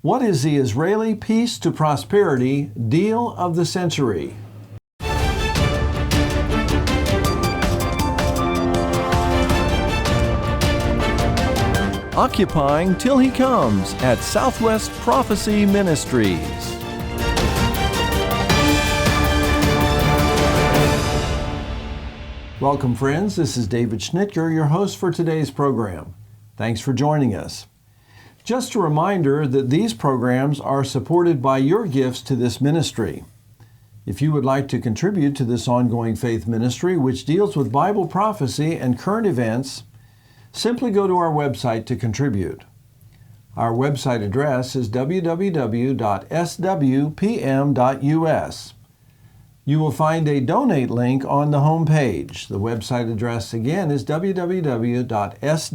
What is the Israeli peace to prosperity deal of the century? Occupying Till He Comes at Southwest Prophecy Ministries. Welcome, friends. This is David Schnitker, your host for today's program. Thanks for joining us. Just a reminder that these programs are supported by your gifts to this ministry. If you would like to contribute to this ongoing faith ministry, which deals with Bible prophecy and current events, simply go to our website to contribute. Our website address is www.swpm.us. You will find a donate link on the home page. The website address again is www.swpm.us.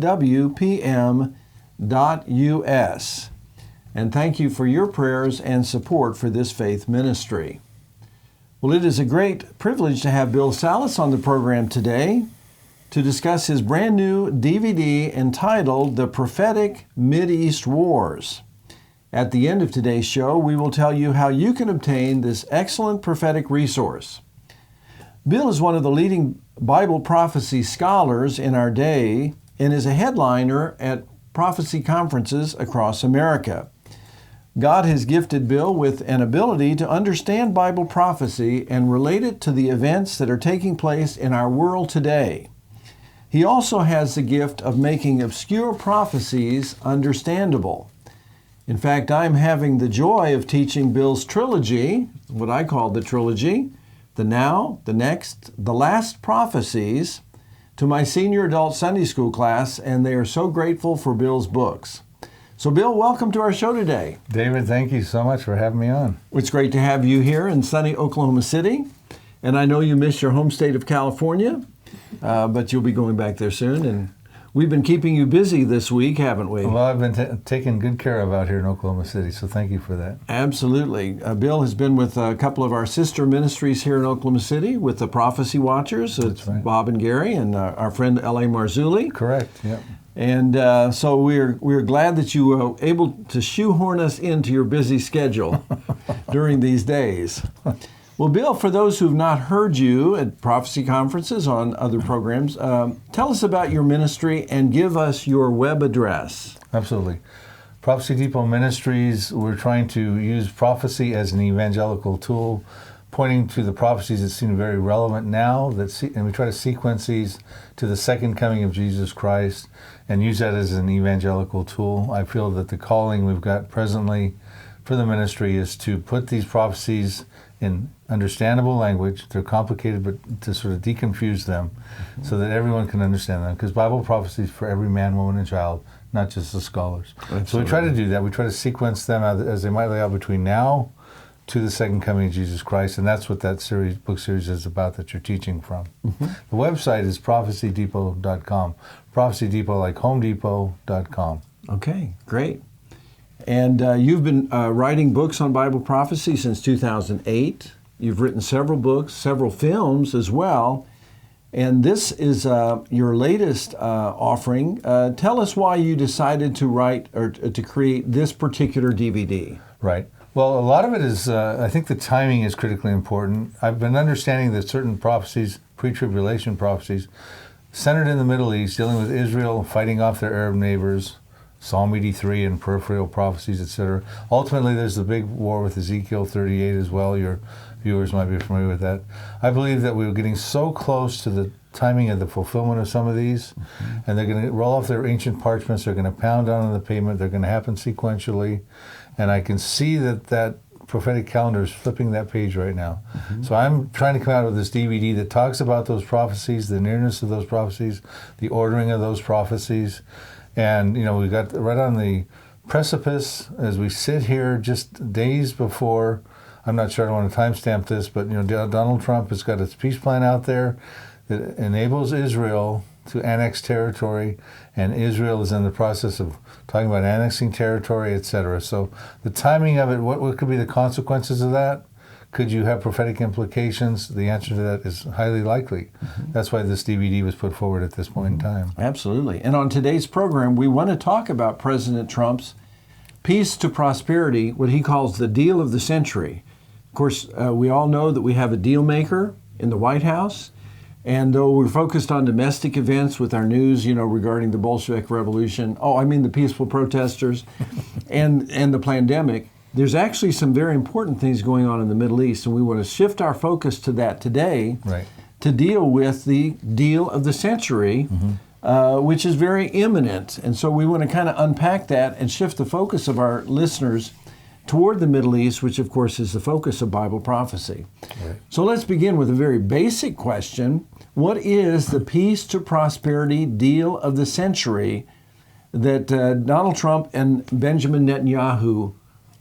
And thank you for your prayers and support for this faith ministry. Well, it is a great privilege to have Bill Salas on the program today to discuss his brand new DVD entitled The Prophetic Mideast Wars. At the end of today's show, we will tell you how you can obtain this excellent prophetic resource. Bill is one of the leading Bible prophecy scholars in our day and is a headliner at prophecy conferences across America. God has gifted Bill with an ability to understand Bible prophecy and relate it to the events that are taking place in our world today. He also has the gift of making obscure prophecies understandable. In fact, I'm having the joy of teaching Bill's trilogy, what I call the trilogy, the Now, the Next, the Last Prophecies, to my senior adult Sunday school class, and they are so grateful for Bill's books. So Bill, welcome to our show today. David, thank you so much for having me on. It's great to have you here in sunny Oklahoma City, and I know you miss your home state of California. But you'll be going back there soon, and we've been keeping you busy this week, haven't we? Well, I've been taken good care of out here in Oklahoma City, so thank you for that. Absolutely. Bill has been with a couple of our sister ministries here in Oklahoma City with the Prophecy Watchers. It's right. Bob and Gary and our friend L.A. Marzulli. Correct, yeah. And so we're glad that you were able to shoehorn us into your busy schedule during these days. Well, Bill, for those who've not heard you at prophecy conferences on other programs, tell us about your ministry and give us your web address. Absolutely. Prophecy Depot Ministries, we're trying to use prophecy as an evangelical tool, pointing to the prophecies that seem very relevant now, and we try to sequence these to the second coming of Jesus Christ and use that as an evangelical tool. I feel that the calling we've got presently for the ministry is to put these prophecies in understandable language. They're complicated, but to sort of deconfuse them so that everyone can understand them. Because Bible prophecy is for every man, woman, and child, not just the scholars. Absolutely. So we try to do that. We try to sequence them as they might lay out between now to the second coming of Jesus Christ, and that's what that book series is about that you're teaching from. Mm-hmm. The website is prophecydepot.com. Prophecy Depot like HomeDepot.com. Okay, great. And you've been writing books on Bible prophecy since 2008. You've written several books, several films as well. And this is your latest offering. Tell us why you decided to write or to create this particular DVD. Right. Well, a lot of it is, I think the timing is critically important. I've been understanding that certain prophecies, pre-tribulation prophecies, centered in the Middle East, dealing with Israel, fighting off their Arab neighbors, Psalm 83 and peripheral prophecies, etc. Ultimately, there's the big war with Ezekiel 38 as well. Your viewers might be familiar with that. I believe that we were getting so close to the timing of the fulfillment of some of these, and they're going to roll off their ancient parchments, they're going to pound down on the pavement, they're going to happen sequentially, and I can see that prophetic calendar is flipping that page right now. Mm-hmm. So I'm trying to come out with this DVD that talks about those prophecies, the nearness of those prophecies, the ordering of those prophecies. And, we got right on the precipice as we sit here just days before, I'm not sure I don't want to timestamp this, but, Donald Trump has got his peace plan out there that enables Israel to annex territory, and Israel is in the process of talking about annexing territory, etc. So the timing of it, what could be the consequences of that? Could you have prophetic implications? The answer to that is highly likely. Mm-hmm. That's why this DVD was put forward at this point in time. Absolutely. And on today's program, we want to talk about President Trump's peace to prosperity, what he calls the deal of the century. Of course, we all know that we have a deal maker in the White House. And though we're focused on domestic events with our news, regarding the Bolshevik Revolution, the peaceful protesters and the pandemic, there's actually some very important things going on in the Middle East. And we want to shift our focus to that today, right, to deal with the deal of the century, which is very imminent. And so we want to kind of unpack that and shift the focus of our listeners toward the Middle East, which of course is the focus of Bible prophecy. Right. So let's begin with a very basic question. What is the peace to prosperity deal of the century that Donald Trump and Benjamin Netanyahu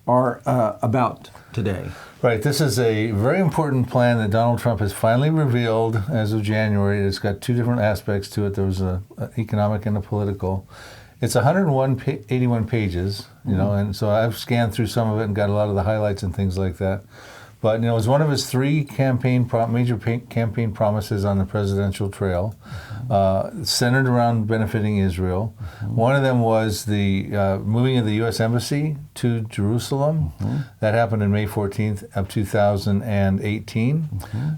are about today? Right. This is a very important plan that Donald Trump has finally revealed as of January. It's got two different aspects to it. There was an economic and a political. It's 81 pages, and so I've scanned through some of it and got a lot of the highlights and things like that. But, it was one of his three major campaign promises on the presidential trail, centered around benefiting Israel. One of them was the moving of the U.S. Embassy to Jerusalem. That happened on May 14th of 2018.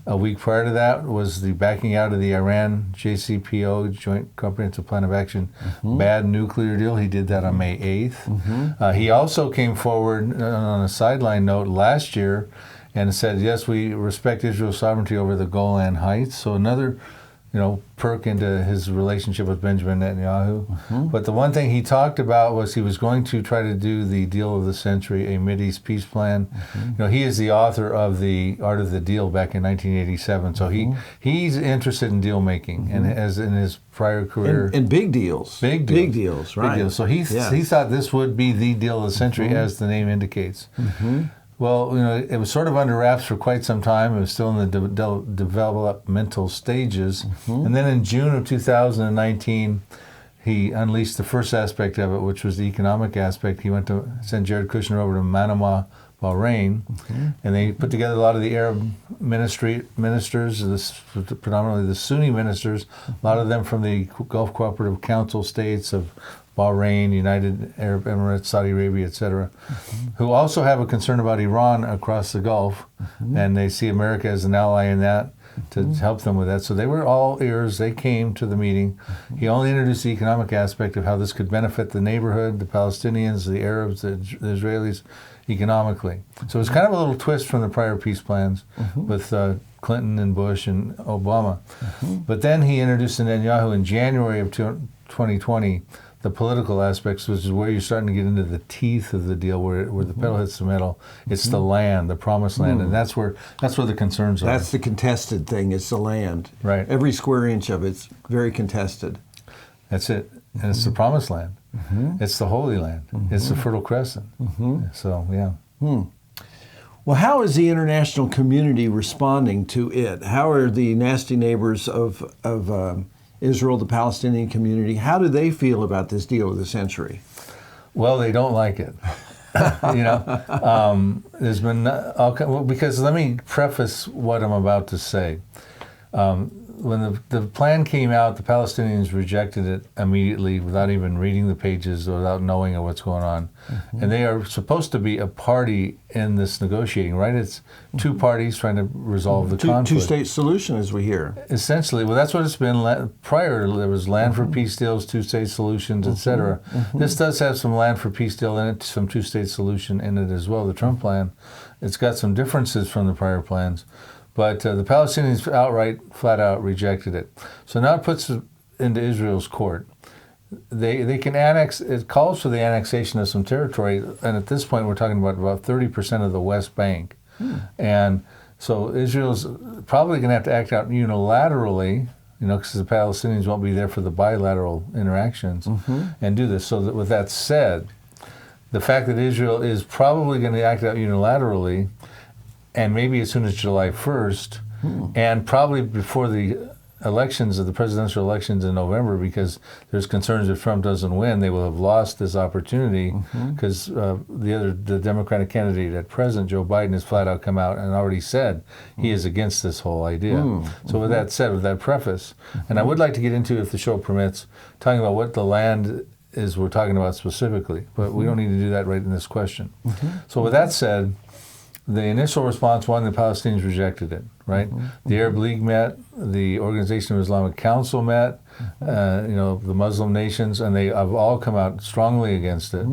A week prior to that was the backing out of the Iran JCPO, Joint Comprehensive Plan of Action, bad nuclear deal. He did that on May 8th. He also came forward on a sideline note last year and said, yes, we respect Israel's sovereignty over the Golan Heights. So another, perk into his relationship with Benjamin Netanyahu. But the one thing he talked about was he was going to try to do the deal of the century, a Mideast peace plan. He is the author of The Art of the Deal back in 1987. So he's interested in deal making, and as in his prior career. And big deals. Big deals. Big deals, right. Big deals. So he thought this would be the deal of the century, as the name indicates. Well, it was sort of under wraps for quite some time. It was still in the developmental stages. And then in June of 2019, he unleashed the first aspect of it, which was the economic aspect. He went to send Jared Kushner over to Manama, Bahrain, and they put together a lot of the Arab ministers, predominantly the Sunni ministers, a lot of them from the Gulf Cooperative Council states of Bahrain, United Arab Emirates, Saudi Arabia, etc., who also have a concern about Iran across the Gulf, and they see America as an ally in that to help them with that. So they were all ears. They came to the meeting. He only introduced the economic aspect of how this could benefit the neighborhood, the Palestinians, the Arabs, the Israelis, economically. So it was kind of a little twist from the prior peace plans with Clinton and Bush and Obama. But then he introduced Netanyahu in January of 2020, the political aspects, which is where you're starting to get into the teeth of the deal, where the pedal hits the metal. It's the land, the promised land, and that's where the concerns are. That's the contested thing. It's the land. Right. Every square inch of it's very contested. That's it, and it's the promised land. It's the Holy Land. It's the Fertile Crescent. So yeah. Well, how is the international community responding to it? How are the nasty neighbors of Israel, the Palestinian community, how do they feel about this deal of the century? Well, they don't like it. There's been because let me preface what I'm about to say. When the plan came out, the Palestinians rejected it immediately without even reading the pages or without knowing what's going on. And they are supposed to be a party in this negotiating, right? It's two parties trying to resolve the conflict. Two-state solution, as we hear. Essentially, well, that's what it's been. Prior, there was land for peace deals, two-state solutions, etc. This does have some land for peace deal in it, some two-state solution in it as well. The Trump plan, it's got some differences from the prior plans. But the Palestinians outright, flat out rejected it. So now it puts it into Israel's court. They can annex, it calls for the annexation of some territory, and at this point we're talking about 30% of the West Bank. And so Israel's probably going to have to act out unilaterally, because the Palestinians won't be there for the bilateral interactions and do this. So that with that said, the fact that Israel is probably going to act out unilaterally, and maybe as soon as July 1st, and probably before the elections, the presidential elections in November, because there's concerns if Trump doesn't win, they will have lost this opportunity, because the Democratic candidate at present, Joe Biden, has flat out come out and already said he is against this whole idea. So with that said, with that preface, and I would like to get into, if the show permits, talking about what the land is we're talking about specifically, but we don't need to do that right in this question. So with that said, the initial response, one, the Palestinians rejected it, right? The Arab League met, the Organization of Islamic Council met, the Muslim nations, and they have all come out strongly against it.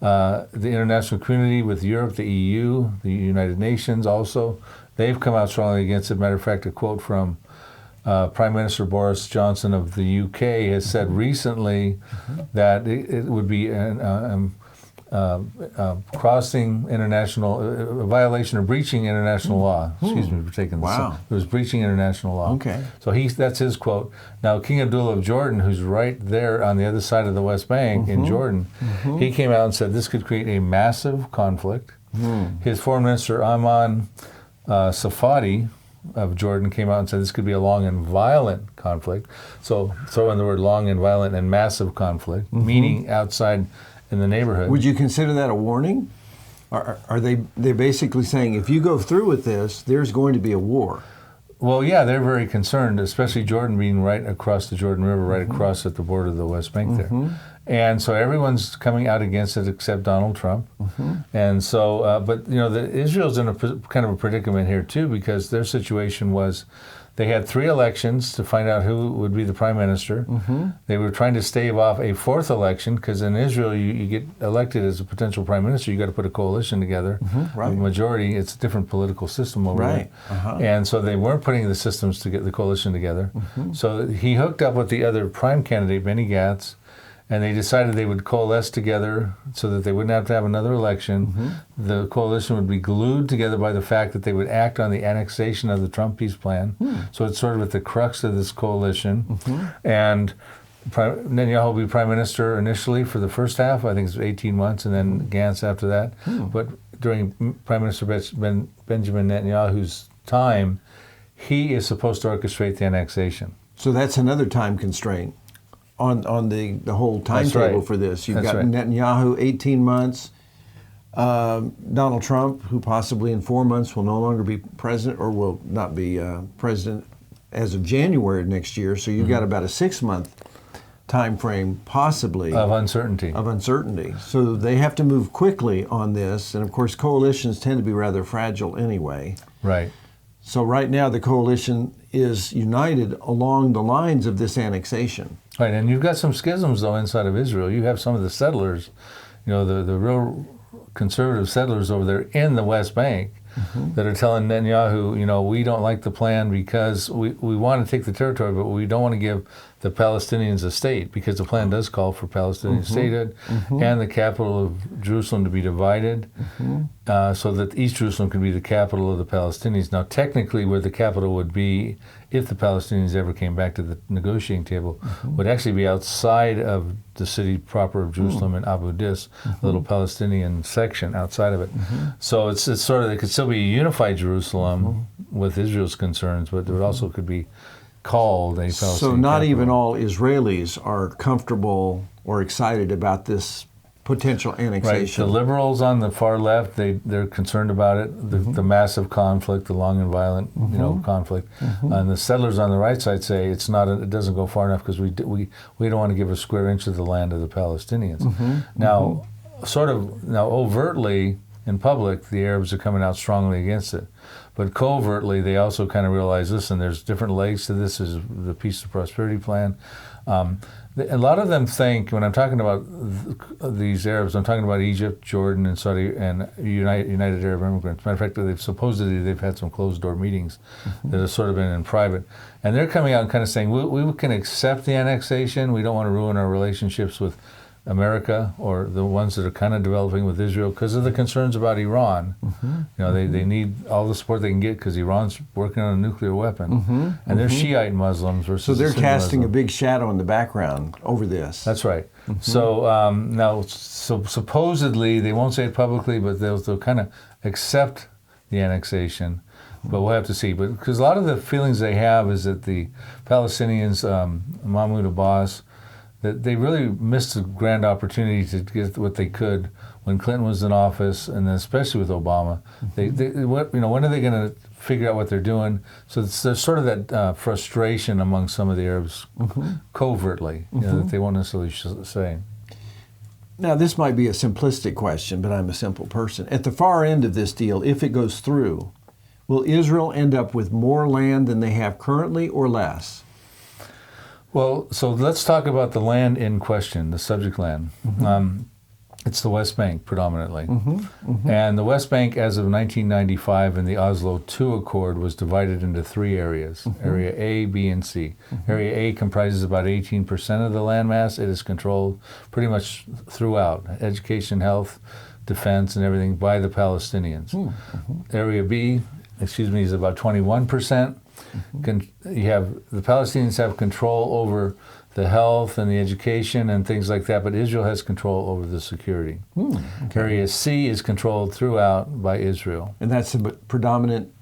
The international community with Europe, the EU, the United Nations also, they've come out strongly against it. Matter of fact, a quote from Prime Minister Boris Johnson of the UK has said recently that it would be crossing international, a violation or breaching international law. Excuse me for taking this. Wow. It was breaching international law. Okay. So that's his quote. Now, King Abdullah of Jordan, who's right there on the other side of the West Bank in Jordan, he came out and said this could create a massive conflict. His foreign minister, Ayman Safadi of Jordan, came out and said this could be a long and violent conflict. So throw in the word long and violent and massive conflict, meaning outside in the neighborhood. Would you consider that a warning? Are they're basically saying if you go through with this, there's going to be a war? Well, yeah, they're very concerned, especially Jordan being right across the Jordan River, right across at the border of the West Bank there. And so everyone's coming out against it except Donald Trump. And so, but Israel's in a kind of a predicament here too, because their situation was they had 3 elections to find out who would be the prime minister. They were trying to stave off a 4th election, because in Israel, you get elected as a potential prime minister, you got to put a coalition together. Right. A majority, it's a different political system over there. And so they weren't putting the systems to get the coalition together. So he hooked up with the other prime candidate, Benny Gantz, and they decided they would coalesce together so that they wouldn't have to have another election. The coalition would be glued together by the fact that they would act on the annexation of the Trump peace plan. So it's sort of at the crux of this coalition. And Netanyahu will be prime minister initially for the first half, I think it's 18 months, and then Gantz after that. But during Prime Minister Benjamin Netanyahu's time, he is supposed to orchestrate the annexation. So that's another time constraint on the whole timetable for this. You've got Netanyahu, 18 months. Donald Trump, who possibly in 4 months will no longer be president, or will not be president as of January of next year. So you've got about a 6-month time frame, possibly, of uncertainty. So they have to move quickly on this. And of course, coalitions tend to be rather fragile anyway. Right. So right now the coalition is united along the lines of this annexation. Right, and you've got some schisms, though, inside of Israel. You have some of the settlers, the real conservative settlers over there in the West Bank that are telling Netanyahu, we don't like the plan because we want to take the territory, but we don't want to give the Palestinians a state, because the plan does call for Palestinian statehood and the capital of Jerusalem to be divided so that East Jerusalem can be the capital of the Palestinians. Now, technically, where the capital would be, if the Palestinians ever came back to the negotiating table, would actually be outside of the city proper of Jerusalem in Abu Dis, a little Palestinian section outside of it. So it's sort of, it could still be a unified Jerusalem with Israel's concerns, but there also could be called a Palestinian So not capital. even all Israelis are comfortable or excited about this potential annexation. Right. The liberals on the far left, they're concerned about it, the massive conflict, the long and violent conflict. And the settlers on the right side say it doesn't go far enough because we don't want to give a square inch of the land to the Palestinians. Now, overtly in public, the Arabs are coming out strongly against it. But covertly, they also kind of realize, listen, there's different legs to this. There's the Peace and Prosperity Plan. A lot of them think, when I'm talking about these Arabs, I'm talking about Egypt, Jordan, and Saudi, and United Arab Immigrants. Matter of fact, they've had some closed-door meetings that have sort of been in private. And they're coming out and kind of saying, we can accept the annexation. We don't want to ruin our relationships with America or the ones that are kind of developing with Israel because of the concerns about Iran. They need all the support they can get because Iran's working on a nuclear weapon. And they're Shiite Muslims versus So they're Sunni casting Muslim. a big shadow in the background over this. That's right. So supposedly, they won't say it publicly, but they'll kind of accept the annexation. But we'll have to see. But because a lot of the feelings they have is that the Palestinians, Mahmoud Abbas, that they really missed a grand opportunity to get what they could when Clinton was in office, and then especially with Obama. When are they going to figure out what they're doing? So there's sort of that frustration among some of the Arabs covertly, that they won't necessarily say. Now, this might be a simplistic question, but I'm a simple person. At the far end of this deal, if it goes through, will Israel end up with more land than they have currently or less? Well, so let's talk about the land in question, the subject land. It's the West Bank predominantly. And the West Bank, as of 1995 in the Oslo II Accord, was divided into 3 areas, Area A, B, and C. Area A comprises about 18% of the landmass. It is controlled pretty much throughout, education, health, defense, and everything, by the Palestinians. Area B, is about 21%. The Palestinians have control over the health and the education and things like that, but Israel has control over the security. Area C is controlled throughout by Israel. And that's the predominant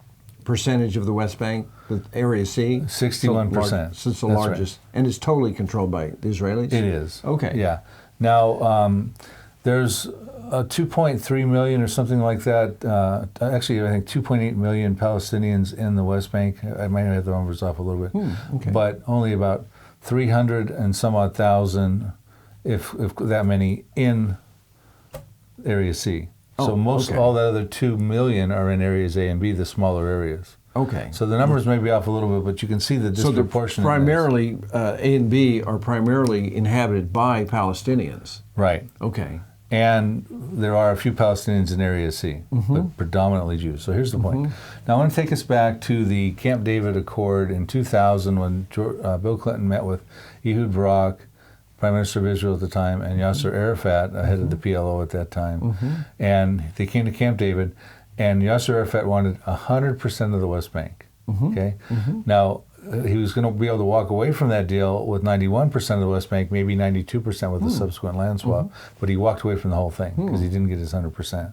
percentage of the West Bank, with Area C? 61%. So it's the largest. Right. And it's totally controlled by the Israelis? It is. Okay. Yeah. Now, there's 2.3 million or something like that. Actually, I think 2.8 million Palestinians in the West Bank. I might have the numbers off a little bit. But only about 300 and some odd thousand, if that many, in Area C. So all the other 2 million are in areas A and B, the smaller areas. Okay. So the numbers may be off a little bit, but you can see the disproportionate. So primarily, A and B are primarily inhabited by Palestinians. Right. Okay. And there are a few Palestinians in Area C, but predominantly Jews. So here's the point. Now I want to take us back to the Camp David Accord in 2000 when Bill Clinton met with Ehud Barak, Prime Minister of Israel at the time, and Yasser Arafat, head of the PLO at that time. And they came to Camp David, and Yasser Arafat wanted 100% of the West Bank. Okay. Now, he was going to be able to walk away from that deal with 91% of the West Bank, maybe 92% with the subsequent land swap, but he walked away from the whole thing because he didn't get his 100%.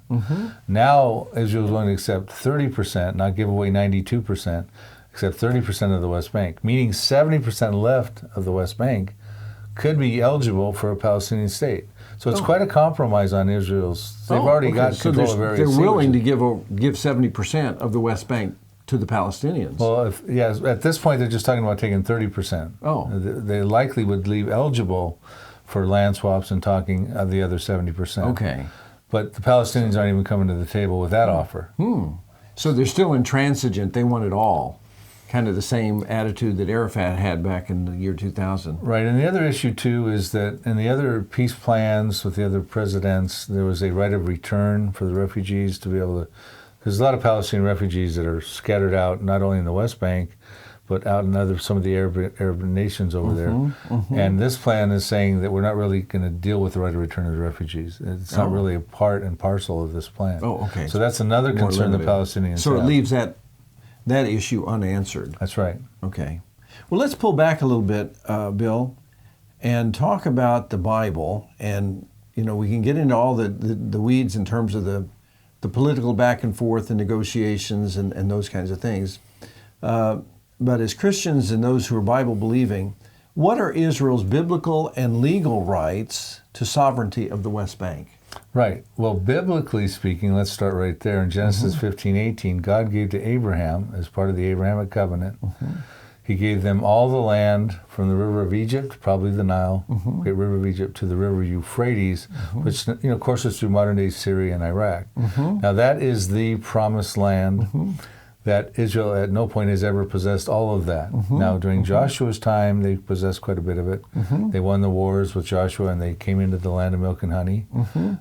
Now Israel is willing to accept 30%, not give away 92%, accept 30% of the West Bank, meaning 70% left of the West Bank could be eligible for a Palestinian state. So it's quite a compromise on Israel's. They've already got control of Area C. They're willing to give 70% of the West Bank to the Palestinians. Well, at this point they're just talking about taking 30%. They likely would leave eligible for land swaps and talking of the other 70%. Okay. But the Palestinians aren't even coming to the table with that offer. So they're still intransigent. They want it all. Kind of the same attitude that Arafat had back in the year 2000. Right, and the other issue too is that in the other peace plans with the other presidents, there was a right of return for the refugees to be able to. There's a lot of Palestinian refugees that are scattered out, not only in the West Bank, but out in some of the Arab nations over there. And this plan is saying that we're not really going to deal with the right of return of the refugees. It's not really a part and parcel of this plan. Okay. So that's another concern the Palestinians So have. it leaves that issue unanswered. That's right. Okay. Well, let's pull back a little bit, Bill, and talk about the Bible. And, we can get into all the weeds in terms of the political back and forth and negotiations and those kinds of things. But as Christians and those who are Bible believing, what are Israel's biblical and legal rights to sovereignty of the West Bank? Right. Well, biblically speaking, let's start right there. In Genesis 15:18, God gave to Abraham, as part of the Abrahamic covenant, He gave them all the land from the river of Egypt, probably the Nile, great river of Egypt, to the river Euphrates, which courses through modern-day Syria and Iraq. Now that is the promised land that Israel at no point has ever possessed all of that. Now during Joshua's time, they possessed quite a bit of it. They won the wars with Joshua and they came into the land of milk and honey.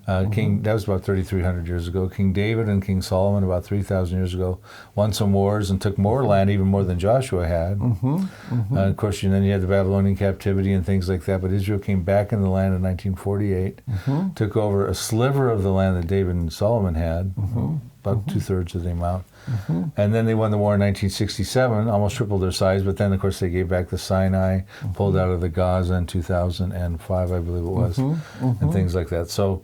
That was about 3,300 years ago. King David and King Solomon about 3,000 years ago won some wars and took more land, even more than Joshua had. Of course, then you had the Babylonian captivity and things like that, but Israel came back in the land in 1948, took over a sliver of the land that David and Solomon had, about 2/3 of the amount. And then they won the war in 1967, almost tripled their size, but then, of course, they gave back the Sinai, pulled out of the Gaza in 2005, I believe it was, and things like that. So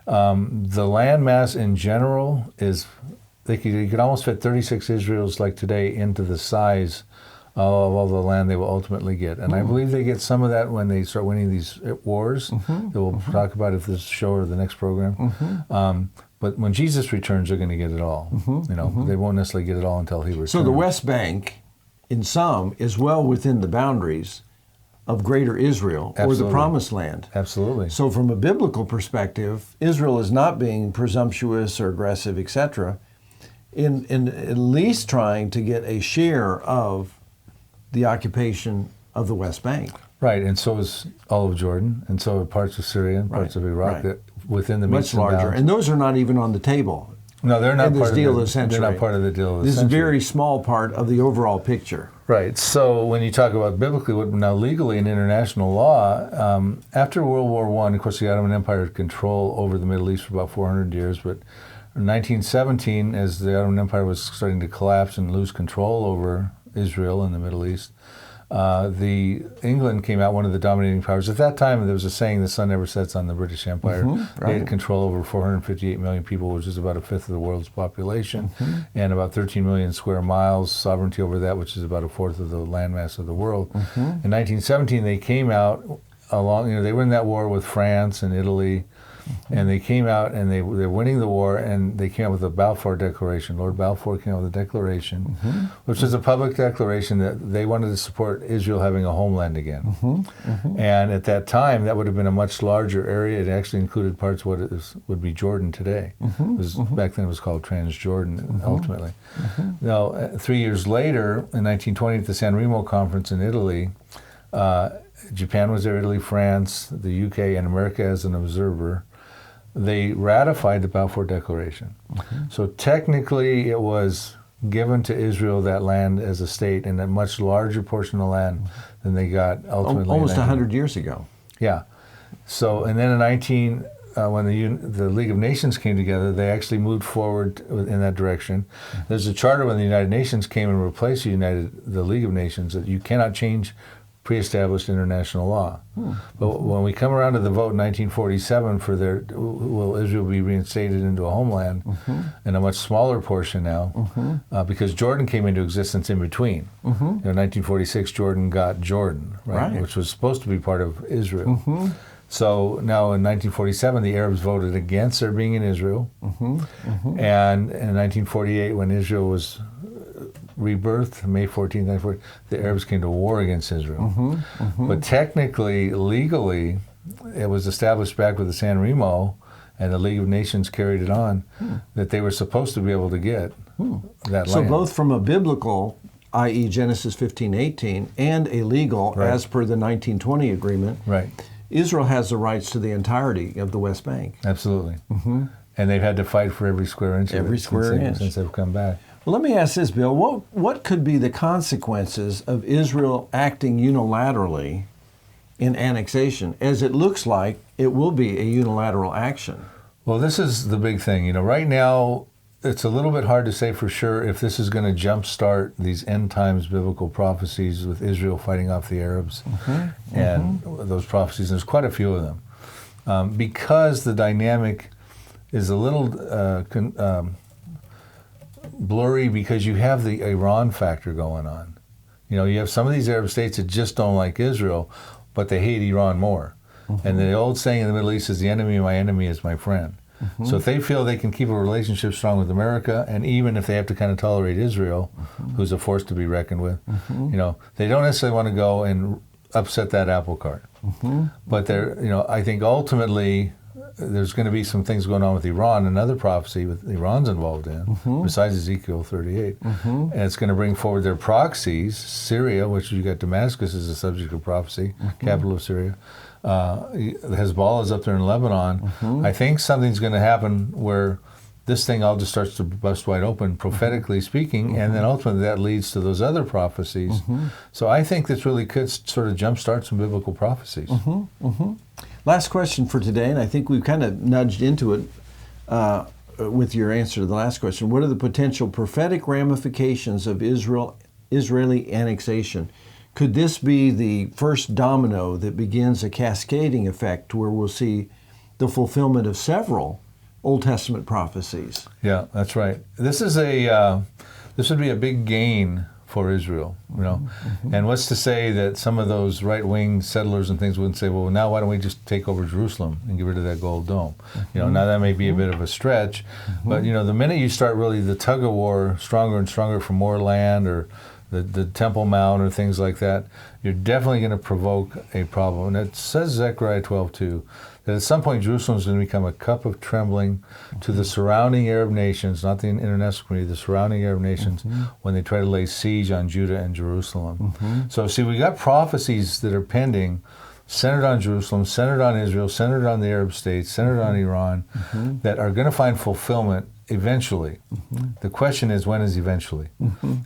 the land mass in general is, you could almost fit 36 Israels like today into the size of all the land they will ultimately get. And I believe they get some of that when they start winning these wars that we'll talk about if this show or the next program. But when Jesus returns, they're going to get it all. They won't necessarily get it all until He returns. So the West Bank, in some, is well within the boundaries of greater Israel or the promised land. Absolutely. So from a biblical perspective, Israel is not being presumptuous or aggressive, etc., in at least trying to get a share of the occupation of the West Bank. Right, and so is all of Jordan, and so are parts of Syria and parts of Iraq that within the much larger. And those are not even on the table. No, they're not part of the century. They're not part of the deal of the This century. is a very small part of the overall picture. Right. So when you talk about biblically, now legally in international law, after World War I, of course, the Ottoman Empire had control over the Middle East for about 400 years, but in 1917, as the Ottoman Empire was starting to collapse and lose control over Israel and the Middle East, England came out, one of the dominating powers. At that time, there was a saying, the sun never sets on the British Empire. They had control over 458 million people, which is about a fifth of the world's population, and about 13 million square miles, sovereignty over that, which is about a fourth of the landmass of the world. In 1917, they came out along, they were in that war with France and Italy, and they came out and they're winning the war, and they came out with the Balfour Declaration. Lord Balfour came out with a declaration, which is a public declaration that they wanted to support Israel having a homeland again. And at that time, that would have been a much larger area. It actually included parts of what would be Jordan today. Back then it was called Transjordan, ultimately. Now, 3 years later, in 1920, at the San Remo Conference in Italy, Japan was there, Italy, France, the UK, and America as an observer. They ratified the Balfour Declaration. So technically it was given to Israel, that land, as a state, and a much larger portion of land than they got ultimately. Almost 100 years ago. Yeah. So, and then in when the League of Nations came together, they actually moved forward in that direction. There's a charter when the United Nations came and replaced the League of Nations that you cannot change pre-established international law. But when we come around to the vote in 1947 for will Israel be reinstated into a homeland, and a much smaller portion now, because Jordan came into existence in between. In 1946, Jordan got Jordan, right? Which was supposed to be part of Israel. So now in 1947, the Arabs voted against there being in Israel. And in 1948, when Israel was rebirth, May 14th, 1940, the Arabs came to war against Israel. But technically, legally, it was established back with the San Remo, and the League of Nations carried it on, that they were supposed to be able to get that land. So both from a biblical, i.e. Genesis 15:18, and a legal, as per the 1920 agreement, Israel has the rights to the entirety of the West Bank. Absolutely. And they've had to fight for every square inch of it since they've come back. Well, let me ask this, Bill. What could be the consequences of Israel acting unilaterally in annexation, as it looks like it will be a unilateral action? Well, this is the big thing. Right now, it's a little bit hard to say for sure if this is going to jumpstart these end times biblical prophecies with Israel fighting off the Arabs and those prophecies. There's quite a few of them. Because the dynamic is a little blurry, because you have the Iran factor going on. You have some of these Arab states that just don't like Israel, but they hate Iran more. And the old saying in the Middle East is, the enemy of my enemy is my friend. So if they feel they can keep a relationship strong with America, and even if they have to kind of tolerate Israel, who's a force to be reckoned with, they don't necessarily want to go and upset that apple cart. But I think ultimately there's going to be some things going on with Iran, another prophecy with Iran's involved in, besides Ezekiel 38. And it's going to bring forward their proxies, Syria, which you got Damascus as a subject of prophecy, capital of Syria. Hezbollah is up there in Lebanon. I think something's going to happen where this thing all just starts to bust wide open, prophetically speaking, and then ultimately that leads to those other prophecies. So I think this really could sort of jumpstart some biblical prophecies. Last question for today, and I think we've kind of nudged into it with your answer to the last question. What are the potential prophetic ramifications of Israeli annexation? Could this be the first domino that begins a cascading effect where we'll see the fulfillment of several Old Testament prophecies? Yeah, that's right. This would be a big gain for Israel, And what's to say that some of those right-wing settlers and things wouldn't say, well, now why don't we just take over Jerusalem and get rid of that gold dome? Now that may be a bit of a stretch, but the minute you start really the tug of war, stronger and stronger for more land, or the Temple Mount or things like that, you're definitely going to provoke a problem. And it says Zechariah 12:2 that at some point Jerusalem is going to become a cup of trembling to the surrounding Arab nations, not the international community, the surrounding Arab nations, when they try to lay siege on Judah and Jerusalem. So see, we got prophecies that are pending, centered on Jerusalem, centered on Israel, centered on the Arab states, centered on Iran, that are going to find fulfillment eventually. The question is, when is eventually?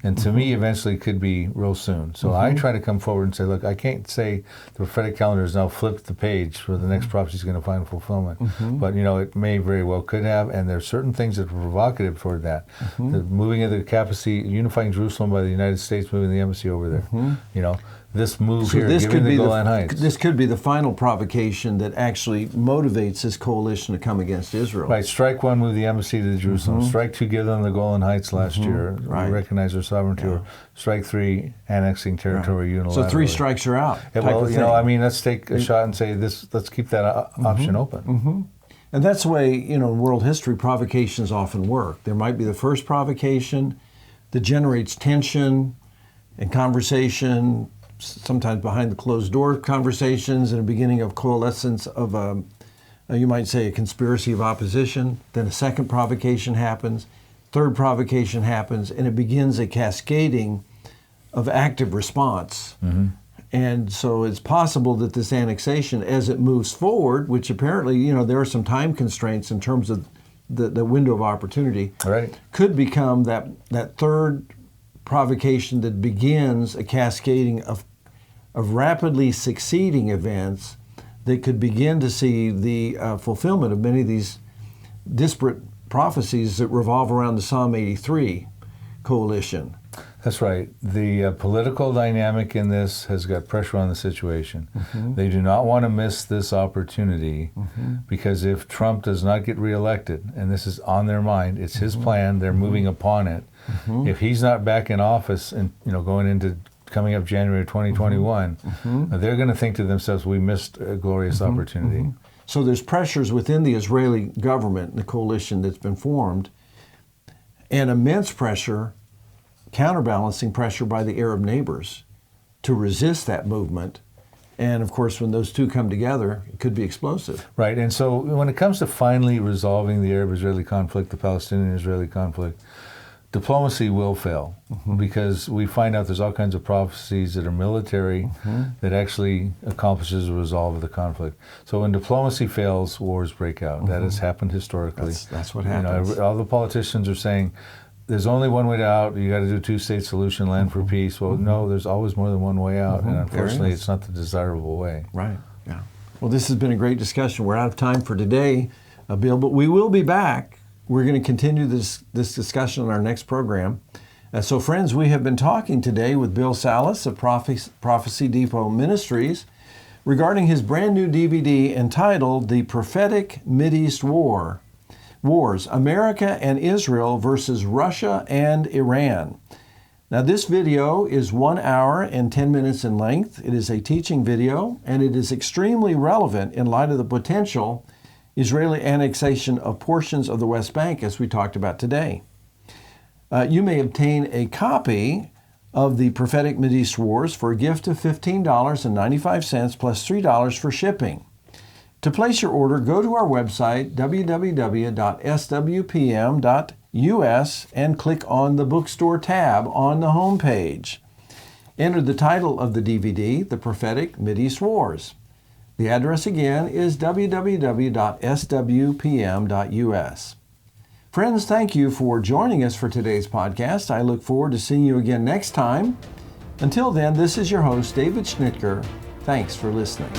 And to me, eventually could be real soon. So I try to come forward and say, look, I can't say the prophetic calendar has now flipped the page where the next prophecy is going to find fulfillment. But, you know, it may very well could have, and there are certain things that are provocative toward that. The moving of the capacity, unifying Jerusalem by the United States, moving the embassy over there. You know, this move So here, this giving could the be Golan Heights. this could be the final provocation that actually motivates this coalition to come against Israel. Right, strike one, move the embassy to Jerusalem. Strike two, give them the Golan Heights last year, recognize their sovereignty. Or strike three, annexing territory unilaterally. So 3 strikes are out. Yeah, well, you know, I mean, let's take a shot and say this. Let's keep that option open. And that's the way, you know, in world history, provocations often work. There might be the first provocation that generates tension and conversation, sometimes behind the closed door conversations and a beginning of coalescence of you might say a conspiracy of opposition. Then a second provocation happens, third provocation happens, and it begins a cascading of active response. And so it's possible that this annexation, as it moves forward, which apparently, you know, there are some time constraints in terms of the window of opportunity, could become that third provocation that begins a cascading of rapidly succeeding events that could begin to see the fulfillment of many of these disparate prophecies that revolve around the Psalm 83 coalition. That's right. The political dynamic in this has got pressure on the situation. They do not want to miss this opportunity because if Trump does not get reelected, and this is on their mind, it's his plan, they're moving upon it. If he's not back in office and, you know, going into coming up January 2021, they're going to think to themselves, we missed a glorious opportunity. So there's pressures within the Israeli government, the coalition that's been formed, and immense pressure, counterbalancing pressure by the Arab neighbors to resist that movement. And of course, when those two come together, it could be explosive. Right, and so when it comes to finally resolving the Arab-Israeli conflict, the Palestinian-Israeli conflict, diplomacy will fail because we find out there's all kinds of prophecies that are military that actually accomplishes a resolve of the conflict. So when diplomacy fails, wars break out. That has happened historically. That's what happens. You know, all the politicians are saying, there's only one way out. You got to do a two-state solution, land for peace. Well, no, there's always more than one way out, and unfortunately, it's not the desirable way. Right. Yeah. Well, this has been a great discussion. We're out of time for today, Bill, but we will be back. We're going to continue this discussion on our next program. So, friends, we have been talking today with Bill Salas of Prophecy Depot Ministries regarding his brand new DVD entitled "The Prophetic Mideast Wars: America and Israel versus Russia and Iran." Now, this video is 1 hour and 10 minutes in length. It is a teaching video, and it is extremely relevant in light of the potential Israeli annexation of portions of the West Bank, as we talked about today. You may obtain a copy of the Prophetic Mideast Wars for a gift of $15.95 plus $3 for shipping. To place your order, go to our website, www.swpm.us, and click on the bookstore tab on the home page. Enter the title of the DVD, The Prophetic Mideast Wars. The address again is www.swpm.us. Friends, thank you for joining us for today's podcast. I look forward to seeing you again next time. Until then, this is your host, David Schnitker. Thanks for listening.